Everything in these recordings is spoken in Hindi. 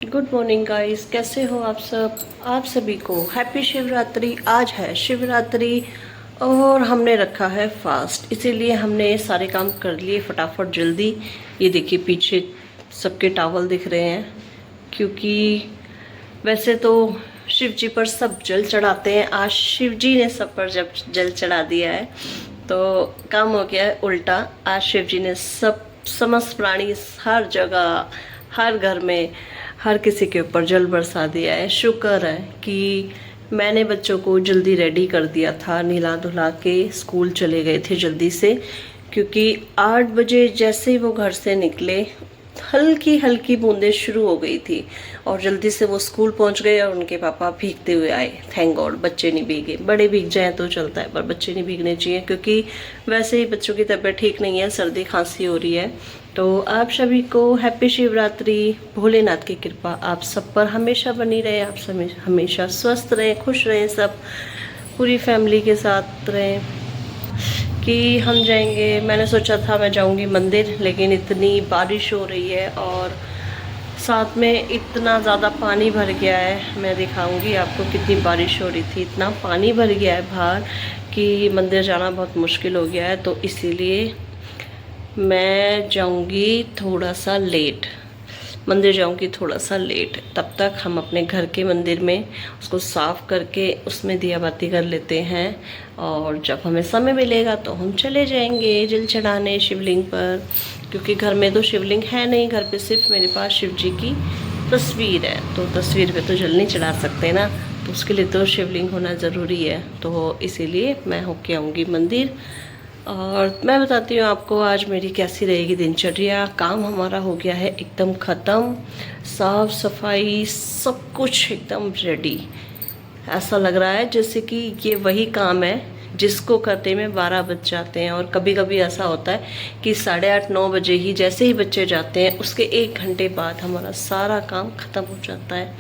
गुड मॉर्निंग गाइस, कैसे हो आप सब। आप सभी को हैप्पी शिवरात्रि। आज है शिवरात्रि और हमने रखा है फास्ट, इसीलिए हमने सारे काम कर लिए फटाफट जल्दी। ये देखिए पीछे सबके टॉवल दिख रहे हैं, क्योंकि वैसे तो शिव जी पर सब जल चढ़ाते हैं। आज शिव जी ने सब पर जब जल चढ़ा दिया है तो काम हो गया है उल्टा। आज शिव जी ने सब समस्त प्राणी हर जगह हर घर में हर किसी के ऊपर जल बरसा दिया है। शुक्र है कि मैंने बच्चों को जल्दी रेडी कर दिया था, नहला धुला के स्कूल चले गए थे जल्दी से, क्योंकि 8 बजे जैसे ही वो घर से निकले हल्की हल्की बूंदें शुरू हो गई थी और जल्दी से वो स्कूल पहुंच गए और उनके पापा भीगते हुए आए। थैंक गॉड बच्चे नहीं भीगे, बड़े भीग जाएं तो चलता है पर बच्चे नहीं भीगने चाहिए, क्योंकि वैसे ही बच्चों की तबीयत ठीक नहीं है, सर्दी खांसी हो रही है। तो आप सभी को हैप्पी शिवरात्रि। भोलेनाथ की कृपा आप सब पर हमेशा बनी रहे, आप सब हमेशा स्वस्थ रहें, खुश रहें, सब पूरी फैमिली के साथ रहें। कि हम जाएंगे, मैंने सोचा था मैं जाऊंगी मंदिर, लेकिन इतनी बारिश हो रही है और साथ में इतना ज़्यादा पानी भर गया है। मैं दिखाऊंगी आपको कितनी बारिश हो रही थी, इतना पानी भर गया है बाहर कि मंदिर जाना बहुत मुश्किल हो गया है। तो इसीलिए मैं जाऊंगी थोड़ा सा लेट, मंदिर जाऊंगी थोड़ा सा लेट। तब तक हम अपने घर के मंदिर में उसको साफ़ करके उसमें दिया बाती कर लेते हैं और जब हमें समय मिलेगा तो हम चले जाएंगे जल चढ़ाने शिवलिंग पर, क्योंकि घर में तो शिवलिंग है नहीं, घर पे सिर्फ मेरे पास शिव जी की तस्वीर है। तो तस्वीर पे तो जल नहीं चढ़ा सकते ना, तो उसके लिए तो शिवलिंग होना ज़रूरी है। तो इसीलिए मैं होके आऊँगी मंदिर और मैं बताती हूँ आपको आज मेरी कैसी रहेगी दिनचर्या। काम हमारा हो गया है एकदम ख़त्म, साफ सफाई सब कुछ एकदम रेडी। ऐसा लग रहा है जैसे कि ये वही काम है जिसको करते में 12 बज जाते हैं, और कभी कभी ऐसा होता है कि 8:30-9 बजे ही जैसे ही बच्चे जाते हैं उसके 1 घंटे बाद हमारा सारा काम ख़त्म हो जाता है।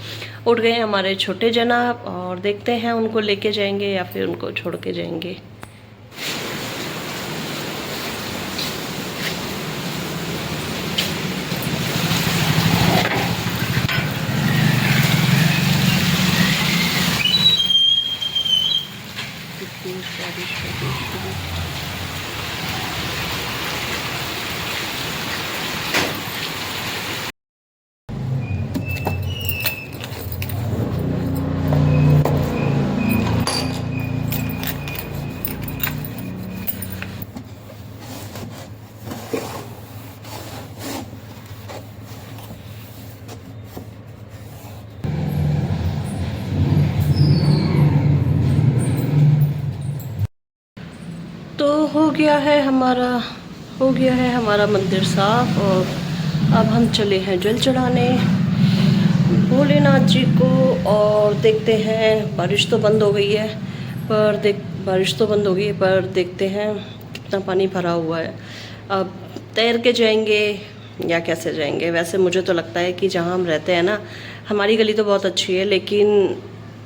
उठ गए हमारे छोटे जनाब और देखते हैं उनको लेके जाएंगे या फिर उनको छोड़ के जाएंगे। तो हो गया है हमारा मंदिर साफ और अब हम चले हैं जल चढ़ाने भोलेनाथ जी को। और देखते हैं, बारिश तो बंद हो गई है पर देखते हैं कितना पानी भरा हुआ है। अब तैर के जाएंगे या कैसे जाएंगे। वैसे मुझे तो लगता है कि जहाँ हम रहते हैं ना, हमारी गली तो बहुत अच्छी है, लेकिन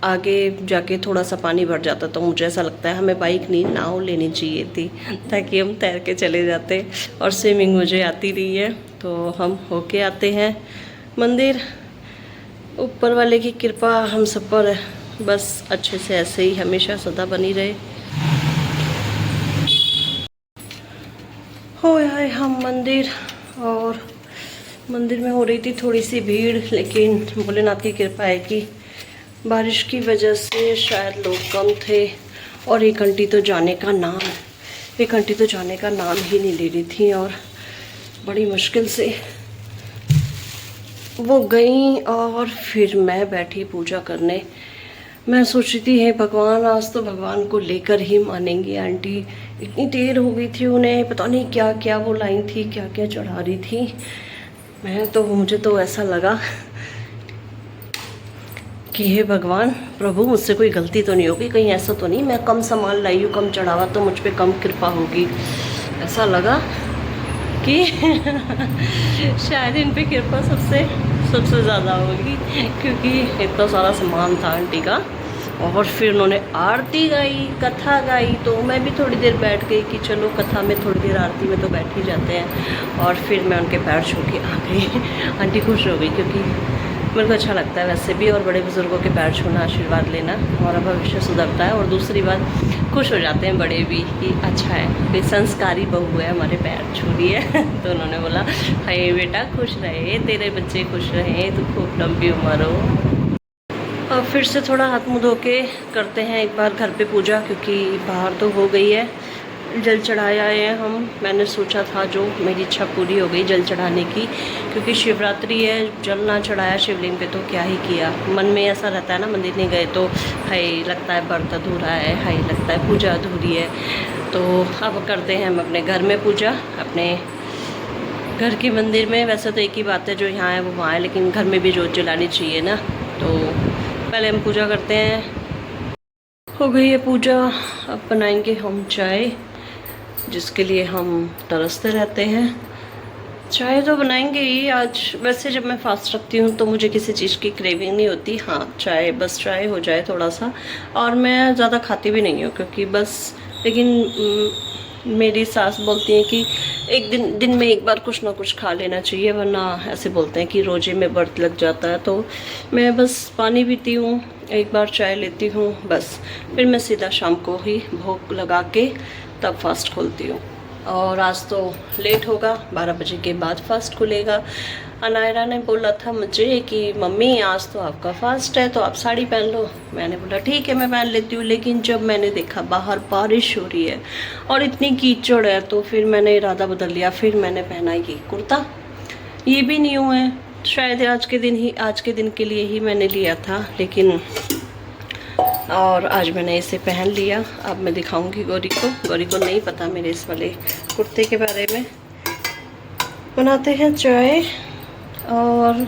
आगे जाके थोड़ा सा पानी भर जाता, तो मुझे ऐसा लगता है हमें बाइक नहीं नाव लेनी चाहिए थी ताकि हम तैर के चले जाते। और स्विमिंग मुझे आती नहीं है, तो हम होके आते हैं मंदिर। ऊपर वाले की कृपा हम सब पर बस अच्छे से ऐसे ही हमेशा सदा बनी रहे। हो आए हम मंदिर और मंदिर में हो रही थी थोड़ी सी भीड़, लेकिन भोलेनाथ की कृपा है कि बारिश की वजह से शायद लोग कम थे। और एक आंटी तो जाने का नाम ही नहीं ले रही थी और बड़ी मुश्किल से वो गई और फिर मैं बैठी पूजा करने। मैं सोच रही थी हे भगवान, आज तो भगवान को लेकर ही मानेंगी। आंटी इतनी देर हो गई थी, उन्हें पता नहीं क्या क्या वो लाइन थी, क्या क्या चढ़ा रही थी। मुझे तो ऐसा लगा कि हे भगवान प्रभु, मुझसे कोई गलती तो नहीं होगी, कहीं ऐसा तो नहीं मैं कम सामान लाई हूँ, कम चढ़ावा तो मुझ पे कम कृपा होगी। ऐसा लगा कि शायद इन पे कृपा सबसे ज़्यादा होगी, क्योंकि इतना सारा सामान था आंटी का। और फिर उन्होंने आरती गाई, कथा गाई, तो मैं भी थोड़ी देर बैठ गई कि चलो कथा में थोड़ी देर, आरती में तो बैठ ही जाते हैं। और फिर मैं उनके पैर छू के आ गई। आंटी खुश हो गई क्योंकि मेरे को अच्छा लगता है वैसे भी, और बड़े बुज़ुर्गों के पैर छूना, आशीर्वाद लेना, हमारा भविष्य सुधरता है। और दूसरी बात, खुश हो जाते हैं बड़े भी कि अच्छा है, कोई संस्कारी बहू है, हमारे पैर छू रही है। तो उन्होंने बोला, हाय बेटा खुश रहे, तेरे बच्चे खुश रहे, तू खूब लंबी उम्र हो। और फिर से थोड़ा हाथ मुँह धो के करते हैं एक बार घर पे पूजा, क्योंकि बाहर तो हो गई है। जल चढ़ाया है हम, मैंने सोचा था, जो मेरी इच्छा पूरी हो गई जल चढ़ाने की, क्योंकि शिवरात्रि है, जल ना चढ़ाया शिवलिंग पे तो क्या ही किया। मन में ऐसा रहता है ना, मंदिर नहीं गए तो हाय लगता है व्रत अधूरा है, हाय लगता है पूजा अधूरी है। तो अब करते हैं हम अपने घर में पूजा, अपने घर के मंदिर में। वैसे तो एक ही बात है, जो यहाँ है वो वहाँ है, लेकिन घर में भी जोत जलानी चाहिए ना। तो पहले हम पूजा करते हैं। हो गई है पूजा, अब बनाएंगे हम चाय, जिसके लिए हम तरसते रहते हैं। चाय तो बनाएंगे ही आज। वैसे जब मैं फास्ट रखती हूँ तो मुझे किसी चीज़ की क्रेविंग नहीं होती। हाँ, चाय, बस चाय हो जाए थोड़ा सा। और मैं ज़्यादा खाती भी नहीं हूँ, क्योंकि बस, लेकिन मेरी सास बोलती हैं कि एक दिन में एक बार कुछ ना कुछ खा लेना चाहिए, वरना ऐसे बोलते हैं कि रोजे में व्रत लग जाता है। तो मैं बस पानी पीती हूँ, एक बार चाय लेती हूँ बस, फिर मैं सीधा शाम को ही भोग लगा के तब फास्ट खोलती हूँ। और आज तो लेट होगा, 12 बजे के बाद फास्ट खुलेगा। अनायरा ने बोला था मुझे कि मम्मी आज तो आपका फास्ट है, तो आप साड़ी पहन लो। मैंने बोला ठीक है, मैं पहन लेती हूँ। लेकिन जब मैंने देखा बाहर बारिश हो रही है और इतनी कीचड़ है, तो फिर मैंने इरादा बदल लिया। फिर मैंने पहना ये कुर्ता, ये भी न्यू है, शायद आज के दिन के लिए ही मैंने लिया था, लेकिन और आज मैंने इसे पहन लिया। अब मैं दिखाऊंगी गौरी को नहीं पता मेरे इस वाले कुर्ते के बारे में। बनाते हैं चाय, और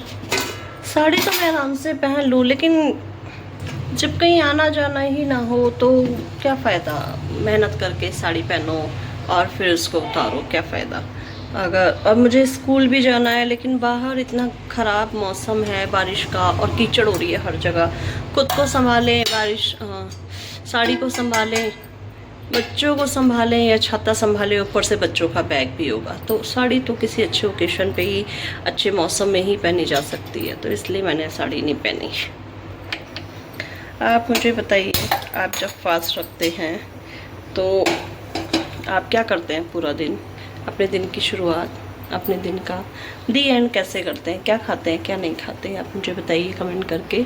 साड़ी तो मैं आराम से पहन लूँ, लेकिन जब कहीं आना जाना ही ना हो तो क्या फ़ायदा मेहनत करके साड़ी पहनो और फिर उसको उतारो, क्या फ़ायदा। अगर अब मुझे स्कूल भी जाना है, लेकिन बाहर इतना ख़राब मौसम है बारिश का, और कीचड़ हो रही है हर जगह। खुद को संभालें, साड़ी को संभालें, बच्चों को संभालें या छाता संभालें, ऊपर से बच्चों का बैग भी होगा। तो साड़ी तो किसी अच्छे ओकेशन पे ही, अच्छे मौसम में ही पहनी जा सकती है, तो इसलिए मैंने साड़ी नहीं पहनी। आप मुझे बताइए, आप जब फास्ट रखते हैं तो आप क्या करते हैं पूरा दिन? अपने दिन की शुरुआत, अपने दिन का दी एंड कैसे करते हैं? क्या खाते हैं, क्या नहीं खाते, आप मुझे बताइए कमेंट करके।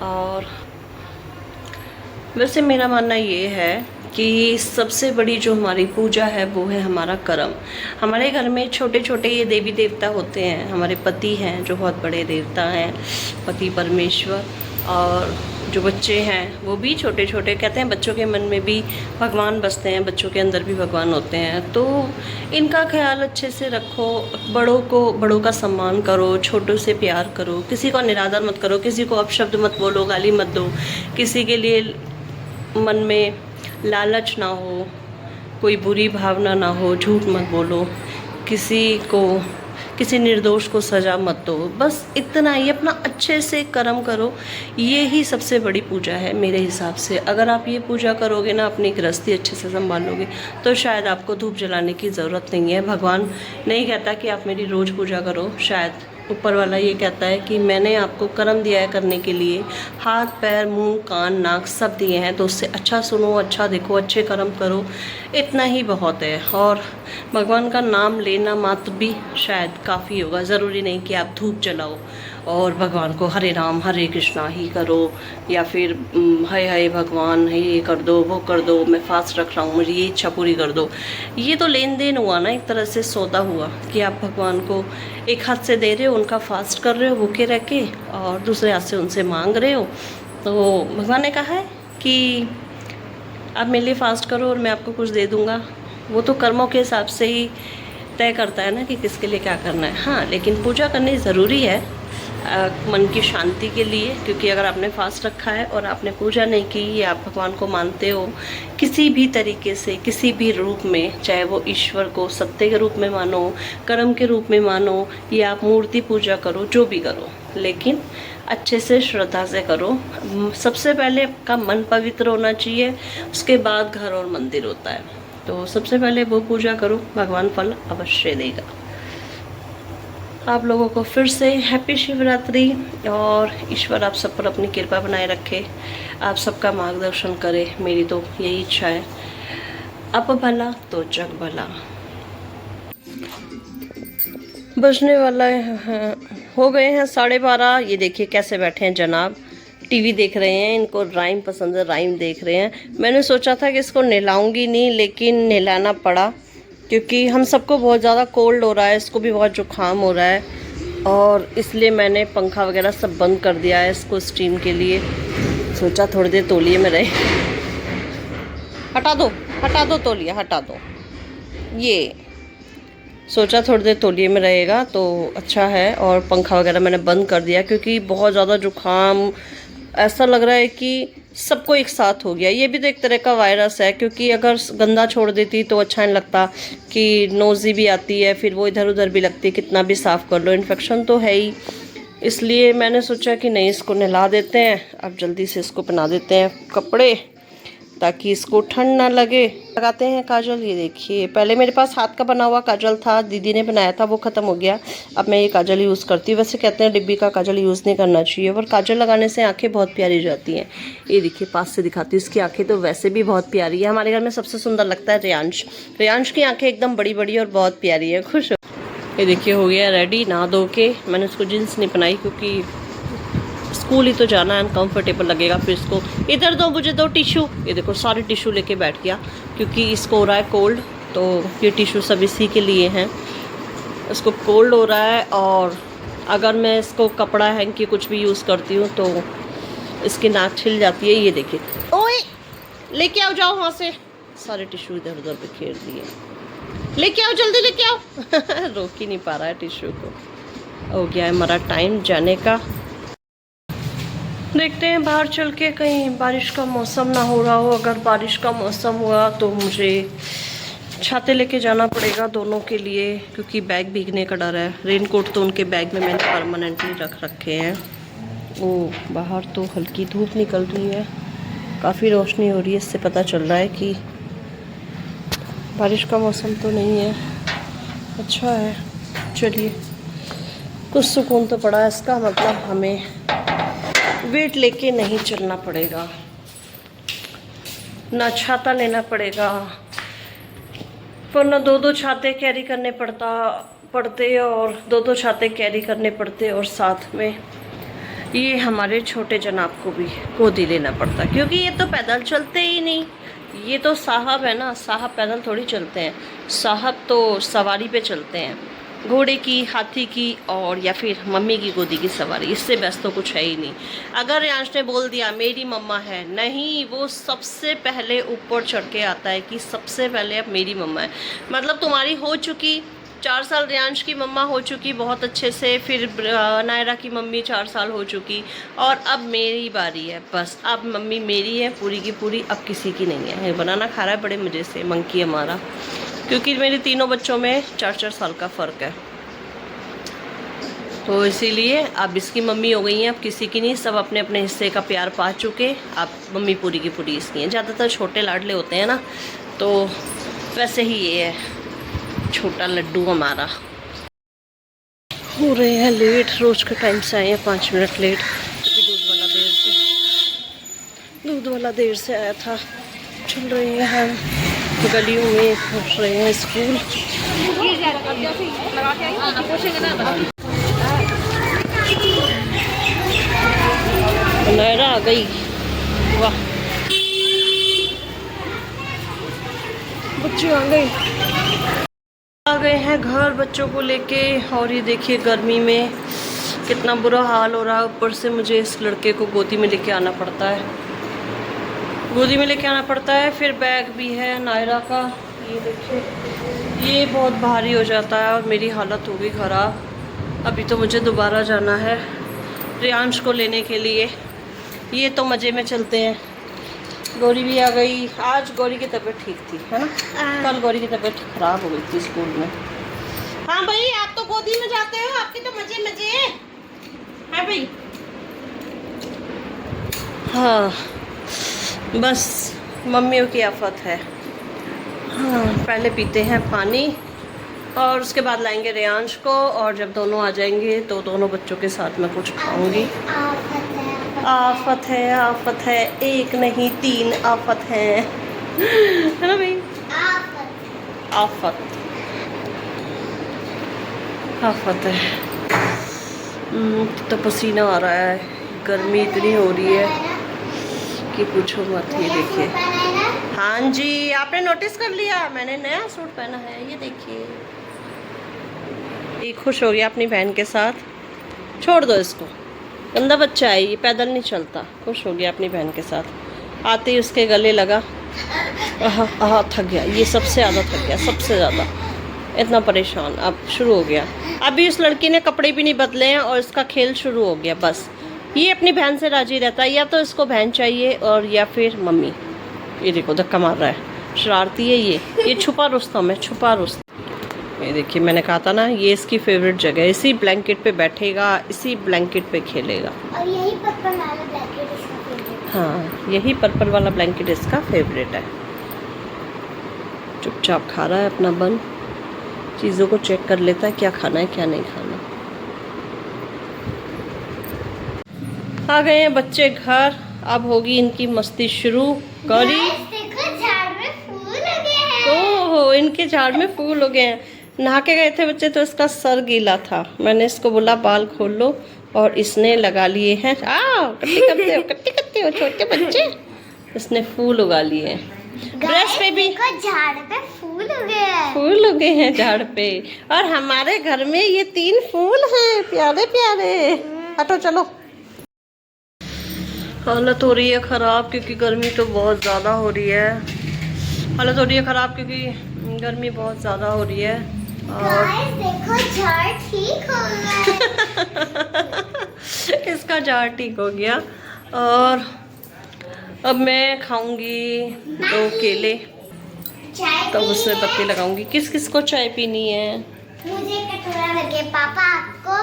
और वैसे मेरा मानना ये है कि सबसे बड़ी जो हमारी पूजा है वो है हमारा कर्म। हमारे घर में छोटे छोटे ये देवी देवता होते हैं। हमारे पति हैं जो बहुत बड़े देवता हैं, पति परमेश्वर, और जो बच्चे हैं वो भी छोटे छोटे। कहते हैं बच्चों के मन में भी भगवान बसते हैं, बच्चों के अंदर भी भगवान होते हैं। तो इनका ख्याल अच्छे से रखो, बड़ों का सम्मान करो, छोटों से प्यार करो, किसी को निरादर मत करो, किसी को अपशब्द मत बोलो, गाली मत दो, किसी के लिए मन में लालच ना हो, कोई बुरी भावना ना हो, झूठ मत बोलो, किसी निर्दोष को सज़ा मत दो। बस इतना ही, अपना अच्छे से कर्म करो, ये ही सबसे बड़ी पूजा है मेरे हिसाब से। अगर आप ये पूजा करोगे ना, अपनी गृहस्थी अच्छे से संभालोगे, तो शायद आपको धूप जलाने की ज़रूरत नहीं है। भगवान नहीं कहता कि आप मेरी रोज़ पूजा करो, शायद ऊपर वाला ये कहता है कि मैंने आपको कर्म दिया है करने के लिए, हाथ पैर मुंह कान नाक सब दिए हैं, तो उससे अच्छा सुनो, अच्छा देखो, अच्छे कर्म करो, इतना ही बहुत है। और भगवान का नाम लेना मात्र भी शायद काफ़ी होगा। ज़रूरी नहीं कि आप धूप जलाओ और भगवान को हरे राम हरे कृष्णा ही करो, या फिर हाय हाय भगवान ये कर दो वो कर दो, मैं फास्ट रख रहा हूँ मुझे ये इच्छा पूरी कर दो। ये तो लेन देन हुआ ना, एक तरह से सौदा हुआ कि आप भगवान को एक हाथ से दे रहे हो, उनका फास्ट कर रहे हो भूखे रह के, और दूसरे हाथ से उनसे मांग रहे हो। तो भगवान ने कहा है कि आप मेरे लिए फास्ट करो और मैं आपको कुछ दे दूँगा। वो तो कर्मों के हिसाब से ही तय करता है ना कि किसके लिए क्या करना है। हाँ, लेकिन पूजा करनी ज़रूरी है मन की शांति के लिए, क्योंकि अगर आपने फास्ट रखा है और आपने पूजा नहीं की, या आप भगवान को मानते हो किसी भी तरीके से, किसी भी रूप में, चाहे वो ईश्वर को सत्य के रूप में मानो, कर्म के रूप में मानो, या आप मूर्ति पूजा करो, जो भी करो, लेकिन अच्छे से श्रद्धा से करो। सबसे पहले आपका मन पवित्र होना चाहिए, उसके बाद घर और मंदिर होता है। तो सबसे पहले वो पूजा करो, भगवान फल अवश्य देगा। आप लोगों को फिर से हैप्पी शिवरात्रि, और ईश्वर आप सब पर अपनी कृपा बनाए रखे, आप सबका मार्गदर्शन करे, मेरी तो यही इच्छा है। अप भला तो जग भला। बजने वाला है, हो गए हैं 12:30। ये देखिए कैसे बैठे हैं जनाब, टीवी देख रहे हैं। इनको राइम पसंद है, राइम देख रहे हैं। मैंने सोचा था कि इसको नहलाऊंगी नहीं, लेकिन नहलाना पड़ा क्योंकि हम सबको बहुत ज़्यादा कोल्ड हो रहा है, इसको भी बहुत जुकाम हो रहा है, और इसलिए मैंने पंखा वगैरह सब बंद कर दिया है इसको स्टीम के लिए। सोचा थोड़ी देर तौलिए में रहे। हटा दो तौलिया, हटा दो। ये सोचा थोड़ी देर तौलिए में रहेगा तो अच्छा है, और पंखा वगैरह मैंने बंद कर दिया क्योंकि बहुत ज़्यादा जुकाम, ऐसा लग रहा है कि सबको एक साथ हो गया। ये भी तो एक तरह का वायरस है, क्योंकि अगर गंदा छोड़ देती तो अच्छा नहीं लगता कि नोज़ी भी आती है, फिर वो इधर उधर भी लगती है, कितना भी साफ़ कर लो इन्फेक्शन तो है ही। इसलिए मैंने सोचा कि नहीं, इसको नहला देते हैं, अब जल्दी से इसको पहना देते हैं कपड़े ताकि इसको ठंड ना लगे। लगाते हैं काजल। ये देखिए, पहले मेरे पास हाथ का बना हुआ काजल था, दीदी ने बनाया था, वो ख़त्म हो गया। अब मैं ये काजल यूज़ करती हूँ। वैसे कहते हैं डिब्बी का काजल यूज़ नहीं करना चाहिए, पर काजल लगाने से आंखें बहुत प्यारी हो जाती हैं। ये देखिए, पास से दिखाती हूँ, इसकी आंखें तो वैसे भी बहुत प्यारी है। हमारे घर में सबसे सुंदर लगता है रियांश। रियांश की आंखें एकदम बड़ी बड़ी और बहुत प्यारी है, खुश हो। ये देखिए हो गया रेडी नहा धो के। मैंने उसको जीन्स नहीं पहनाई क्योंकि स्कूल ही तो जाना है, अनकम्फर्टेबल लगेगा फिर इसको। इधर दो, मुझे दो टिश्यू। ये देखो सारे टिश्यू लेके बैठ गया क्योंकि इसको हो रहा है कोल्ड, तो ये टिश्यू सब इसी के लिए हैं। इसको कोल्ड हो रहा है, और अगर मैं इसको कपड़ा हैंग की कुछ भी यूज़ करती हूँ तो इसकी नाक छिल जाती है। ये देखिए, ओए लेके आओ, जाओ वहाँ से। सारे टिश्यू इधर उधर बिखेर दिए, लेके आओ जल्दी, लेके आओ। रोक ही नहीं पा रहा है टिश्यू को। हो गया है हमारा टाइम जाने का। देखते हैं बाहर चल के, कहीं बारिश का मौसम ना हो रहा हो। अगर बारिश का मौसम हुआ तो मुझे छाते लेके जाना पड़ेगा दोनों के लिए, क्योंकि बैग भीगने का डर है। रेनकोट तो उनके बैग में मैंने परमानेंटली रख रखे हैं। ओ बाहर तो हल्की धूप निकल रही है, काफ़ी रोशनी हो रही है, इससे पता चल रहा है कि बारिश का मौसम तो नहीं है। अच्छा है, चलिए कुछ सुकून तो पड़ा है। इसका मतलब हमें वेट लेके नहीं चलना पड़ेगा, ना छाता लेना पड़ेगा, वरना दो दो छाते कैरी करने पड़ते और दो छाते कैरी करने पड़ते, और साथ में ये हमारे छोटे जनाब को भी गोदी लेना पड़ता, क्योंकि ये तो पैदल चलते ही नहीं। ये तो साहब है ना, साहब पैदल थोड़ी चलते हैं, साहब तो सवारी पे चलते हैं, घोड़े की, हाथी की, और या फिर मम्मी की गोदी की सवारी। इससे बेस्ट तो कुछ है ही नहीं। अगर रियांश ने बोल दिया मेरी मम्मा है, नहीं, वो सबसे पहले ऊपर चढ़ के आता है कि सबसे पहले अब मेरी मम्मा है। मतलब तुम्हारी हो चुकी 4 साल, रियांश की मम्मा हो चुकी बहुत अच्छे से, फिर नायरा की मम्मी 4 साल हो चुकी, और अब मेरी बारी है। बस अब मम्मी मेरी है पूरी की पूरी, अब किसी की नहीं है। बनाना खा रहा है बड़े मज़े से मंकी हमारा, क्योंकि मेरे तीनों बच्चों में 4-4 साल का फ़र्क है, तो इसीलिए अब इसकी मम्मी हो गई हैं, अब किसी की नहीं। सब अपने अपने हिस्से का प्यार पा चुके, अब मम्मी पूरी की पूरी इसकी हैं। ज़्यादातर छोटे लाडले होते हैं ना, तो वैसे ही ये है छोटा लड्डू हमारा। हो रहे हैं लेट, रोज़ के टाइम से आए हैं 5 मिनट लेट, क्योंकि दूध वाला देर से आया था। चल रहे हैं गलियों में, पहुँच रहे हैं स्कूल। नायरा आ गई, वाह बच्चे आ गए हैं घर बच्चों को लेके। और ये देखिए गर्मी में कितना बुरा हाल हो रहा है। ऊपर से मुझे इस लड़के को गोदी में लेके आना पड़ता है, फिर बैग भी है नायरा का। ये देखिए, ये बहुत भारी हो जाता है, और मेरी हालत हो गई ख़राब। अभी तो मुझे दोबारा जाना है रियांश को लेने के लिए। ये तो मज़े में चलते हैं। गौरी भी आ गई। आज गौरी की तबीयत ठीक थी, है ना? कल गौरी की तबीयत ख़राब हो गई थी स्कूल में। हाँ भाई, आप तो गोदी में जाते हो, आपके तो मज़े हैं भाई। हाँ बस मम्मियों की आफत है। हाँ, पहले पीते हैं पानी, और उसके बाद लाएंगे रेयांश को, और जब दोनों आ जाएंगे तो दोनों बच्चों के साथ मैं कुछ खाऊंगी। आफत है, एक नहीं 3 आफत है ना भाई? आफत है। तो पसीना आ रहा है, गर्मी इतनी हो रही है कि पूछो मत। ये देखिए, हाँ जी, आपने नोटिस कर लिया मैंने नया सूट पहना है, ये देखिए। ये खुश हो गया अपनी बहन के साथ, छोड़ दो इसको, गंदा बच्चा है ये, पैदल नहीं चलता। खुश हो गया अपनी बहन के साथ, आते ही उसके गले लगा। थक गया, ये सबसे ज़्यादा थक गया, सबसे ज़्यादा इतना परेशान। अब शुरू हो गया, अभी उस लड़की ने कपड़े भी नहीं बदले हैं और इसका खेल शुरू हो गया। बस ये अपनी बहन से राजी रहता है, या तो इसको बहन चाहिए और या फिर मम्मी। ये देखो धक्का मार रहा है, शरारती है ये छुपा रुस्तम है, छुपा रुस्तम। ये देखिए, मैंने कहा था ना ये इसकी फेवरेट जगह है, इसी ब्लैंकेट पे बैठेगा, इसी ब्लैंकेट पे खेलेगा। और यही पर्पल वाला ब्लैंकेट इसका फेवरेट है। हाँ, यही पर्पल वाला ब्लैंकेट इसका फेवरेट है। चुपचाप खा रहा है अपना बन, चीज़ों को चेक कर लेता है क्या खाना है क्या नहीं खाना। आ गए हैं बच्चे घर, अब होगी इनकी मस्ती शुरू। गौरी, देखो झाड़ में फूल लगे हैं। ओहो, इनके झाड़ में फूल हो गए हैं। नहा के गए थे बच्चे तो इसका सर गीला था, मैंने इसको बोला बाल खोल लो और इसने लगा लिए हैं। कट्टी करते हो छोटे बच्चे, इसने फूल उगा लिए हैं। ड्रेस पे भी झाड़ पे फूल उगे हैं, फूल उगे हैं झाड़ पे, और हमारे घर में ये 3 फूल हैं प्यारे प्यारे। हटो चलो। हालत हो रही है ख़राब क्योंकि गर्मी तो बहुत ज़्यादा हो रही है। हालत हो रही है ख़राब क्योंकि गर्मी बहुत ज़्यादा हो रही है। और देखो झाड़ ठीक हो गया इसका झाड़ ठीक हो गया। और अब मैं खाऊंगी 2 केले, तब उसमें पत्ती लगाऊंगी। किस किस को चाय पीनी है? मुझे कटोरा लगे। पापा आपको,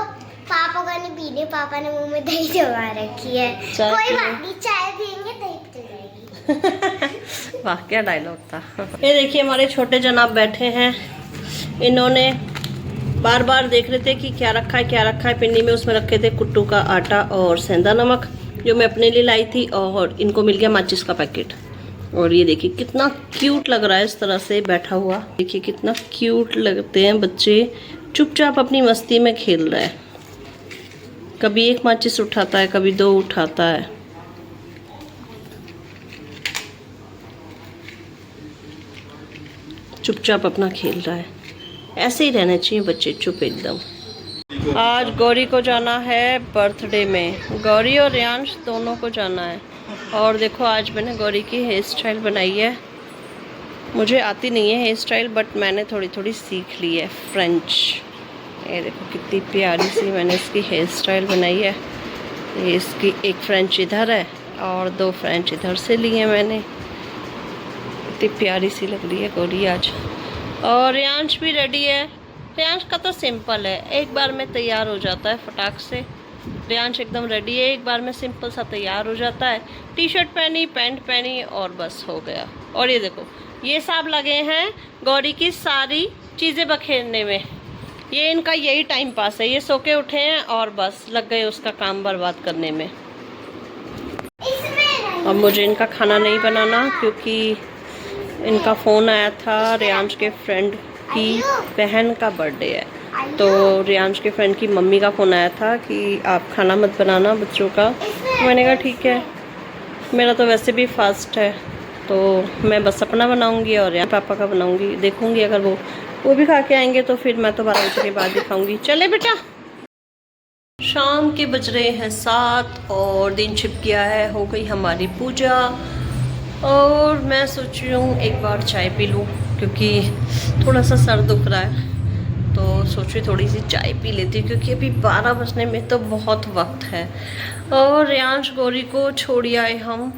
पापा को नहीं पीने, पापा ने मुंह में दही जमा रखी है। कोई बात नहीं, चाय पियेंगे दही पिल जाएगी। वाह क्या डायलॉग था। ये देखिए हमारे छोटे जनाब बैठे हैं, इन्होंने बार बार देख रहे थे कि क्या रखा है पिन्नी में। उसमें रखे थे कुट्टू का आटा और सेंधा नमक जो मैं अपने लिए लाई थी, और इनको मिल गया माचिस का पैकेट। और ये देखिए कितना क्यूट लग रहा है इस तरह से बैठा हुआ। देखिए कितना क्यूट लगते हैं बच्चे, चुपचाप अपनी मस्ती में खेल रहा है। कभी 1 माचिस उठाता है, कभी 2 उठाता है। चुपचाप अपना खेल रहा है। ऐसे ही रहना चाहिए बच्चे, चुप एकदम। आज गौरी को जाना है बर्थडे में, गौरी और रियांश दोनों को जाना है। और देखो आज मैंने गौरी की हेयर स्टाइल बनाई है। मुझे आती नहीं है हेयर स्टाइल, बट मैंने थोड़ी थोड़ी सीख ली है फ्रेंच। ये देखो कितनी प्यारी सी मैंने इसकी हेयर स्टाइल बनाई है। ये इसकी 1 फ्रेंच इधर है और 2 फ्रेंच इधर से ली है मैंने। इतनी प्यारी सी लग रही है गौरी आज। और रियांश भी रेडी है। रियांश का तो सिंपल है, एक बार में तैयार हो जाता है फटाक से। रियांश एकदम रेडी है, एक बार में सिंपल सा तैयार हो जाता है। टी-शर्ट पहनी, पैंट पहनी और बस हो गया। और ये देखो ये सब लगे हैं गौरी की सारी चीज़ें बखेरने में। ये इनका यही टाइम पास है, ये सो के उठे हैं और बस लग गए उसका काम बर्बाद करने में। अब मुझे इनका खाना नहीं बनाना क्योंकि इनका फ़ोन आया था, रियांश के फ्रेंड की बहन का बर्थडे है, तो रियांश के फ्रेंड की मम्मी का फ़ोन आया था कि आप खाना मत बनाना बच्चों का। मैंने कहा ठीक है, मेरा तो वैसे भी फास्ट है तो मैं बस अपना बनाऊंगी और यहाँ पापा का बनाऊंगी। देखूंगी अगर वो भी खा के आएंगे तो फिर मैं तो 12 बजे के बाद ही खाऊंगी। चले बेटा। शाम के बज रहे हैं 7 और दिन छिप गया है, हो गई हमारी पूजा। और मैं सोच रही हूँ एक बार चाय पी लूँ क्योंकि थोड़ा सा सर दुख रहा है, तो सोच रही थोड़ी सी चाय पी लेती हूँ क्योंकि अभी 12 बजने में तो बहुत वक्त है। और रियांश गौरी को छोड़ आए हम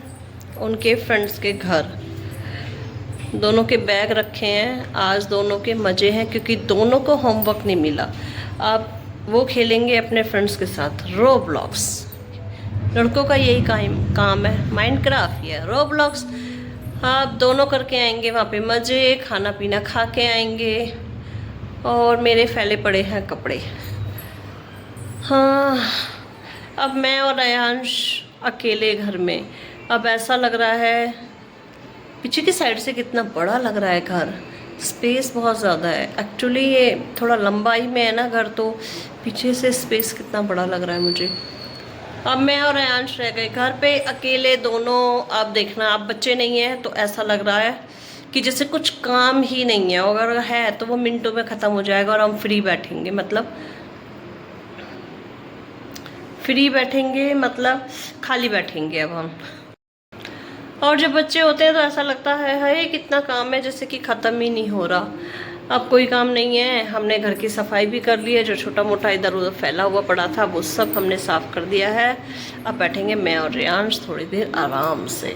उनके फ्रेंड्स के घर। दोनों के बैग रखे हैं, आज दोनों के मज़े हैं क्योंकि दोनों को होमवर्क नहीं मिला। अब वो खेलेंगे अपने फ्रेंड्स के साथ रोब्लॉक्स। लड़कों का यही काम है, माइनक्राफ्ट या रोब्लॉक्स। आप दोनों करके आएंगे वहाँ पे मज़े, खाना पीना खा के आएंगे और मेरे फैले पड़े हैं कपड़े। हाँ, अब मैं और अयांश अकेले घर में। अब ऐसा लग रहा है, पीछे की साइड से कितना बड़ा लग रहा है घर, स्पेस बहुत ज़्यादा है। एक्चुअली ये थोड़ा लंबाई में है ना घर, तो पीछे से स्पेस कितना बड़ा लग रहा है मुझे। अब मैं और अयांश रह गए घर पे अकेले दोनों। आप देखना, आप बच्चे नहीं हैं तो ऐसा लग रहा है कि जैसे कुछ काम ही नहीं है, और अगर है तो वो मिनटों में ख़त्म हो जाएगा और हम फ्री बैठेंगे, मतलब खाली बैठेंगे अब हम। और जब बच्चे होते हैं तो ऐसा लगता है कितना काम है, जैसे कि ख़त्म ही नहीं हो रहा। अब कोई काम नहीं है। हमने घर की सफाई भी कर ली है, जो छोटा मोटा इधर उधर फैला हुआ पड़ा था वो सब हमने साफ़ कर दिया है। अब बैठेंगे मैं और रियांश थोड़ी देर आराम से।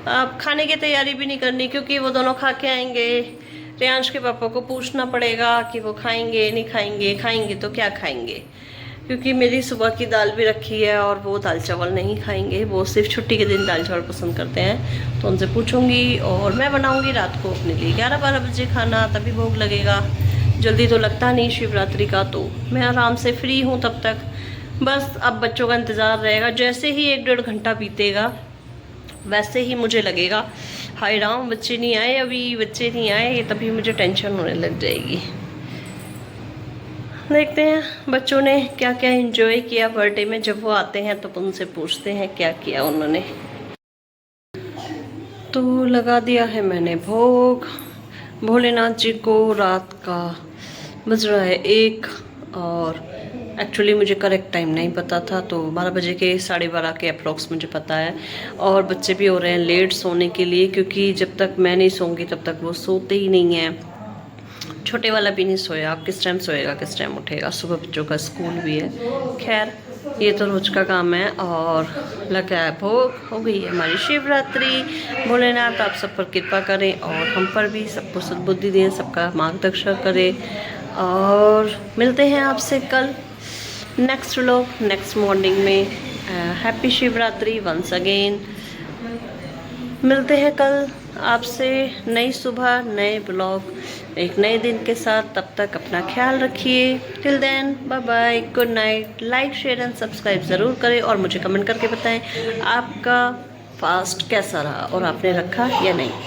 अब खाने की तैयारी भी नहीं करनी, क्योंकि वो दोनों खा के आएंगे। रियांश के पापा को पूछना पड़ेगा कि वो खाएंगे नहीं खाएंगे, खाएंगे तो क्या खाएंगे, क्योंकि मेरी सुबह की दाल भी रखी है और वो दाल चावल नहीं खाएंगे, वो सिर्फ छुट्टी के दिन दाल चावल पसंद करते हैं। तो उनसे पूछूंगी और मैं बनाऊंगी रात को अपने लिए 11-12 बजे खाना, तभी भोग लगेगा। जल्दी तो लगता नहीं शिवरात्रि का, तो मैं आराम से फ्री हूँ तब तक। बस अब बच्चों का इंतज़ार रहेगा। जैसे ही 1-1.5 घंटा बीतेगा वैसे ही मुझे लगेगा हाय राम बच्चे नहीं आए, अभी बच्चे नहीं आए, तभी मुझे टेंशन होने लग जाएगी। देखते हैं बच्चों ने क्या क्या एंजॉय किया बर्थडे में। जब वो आते हैं तो उनसे पूछते हैं क्या किया उन्होंने। तो लगा दिया है मैंने भोग भोलेनाथ जी को। रात का बज रहा है 1, और एक्चुअली मुझे करेक्ट टाइम नहीं पता था, तो 12 बजे के 12:30 के अप्रॉक्स मुझे पता है। और बच्चे भी हो रहे हैं लेट सोने के लिए, क्योंकि जब तक मैं नहीं सोऊंगी तब तक वो सोते ही नहीं हैं। छोटे वाला भी नहीं सोया। अब किस टाइम सोएगा, किस टाइम उठेगा, सुबह बच्चों का स्कूल भी है। खैर ये तो रोज का काम है। और लगा है भोग, हो गई है हमारी शिवरात्रि। भोलेनाथ आप सब पर कृपा करें और हम पर भी, सबको सद्बुद्धि दें, सबका मार्गदर्शन करें। और मिलते हैं आपसे कल नेक्स्ट व्लॉग, नेक्स्ट मॉर्निंग में। Happy Shivratri once again. मिलते हैं कल आपसे नई सुबह, नए ब्लॉग, एक नए दिन के साथ। तब तक अपना ख्याल रखिए। Till then bye bye, good night. Like share and subscribe ज़रूर करें और मुझे कमेंट करके बताएं आपका फास्ट कैसा रहा और आपने रखा या नहीं।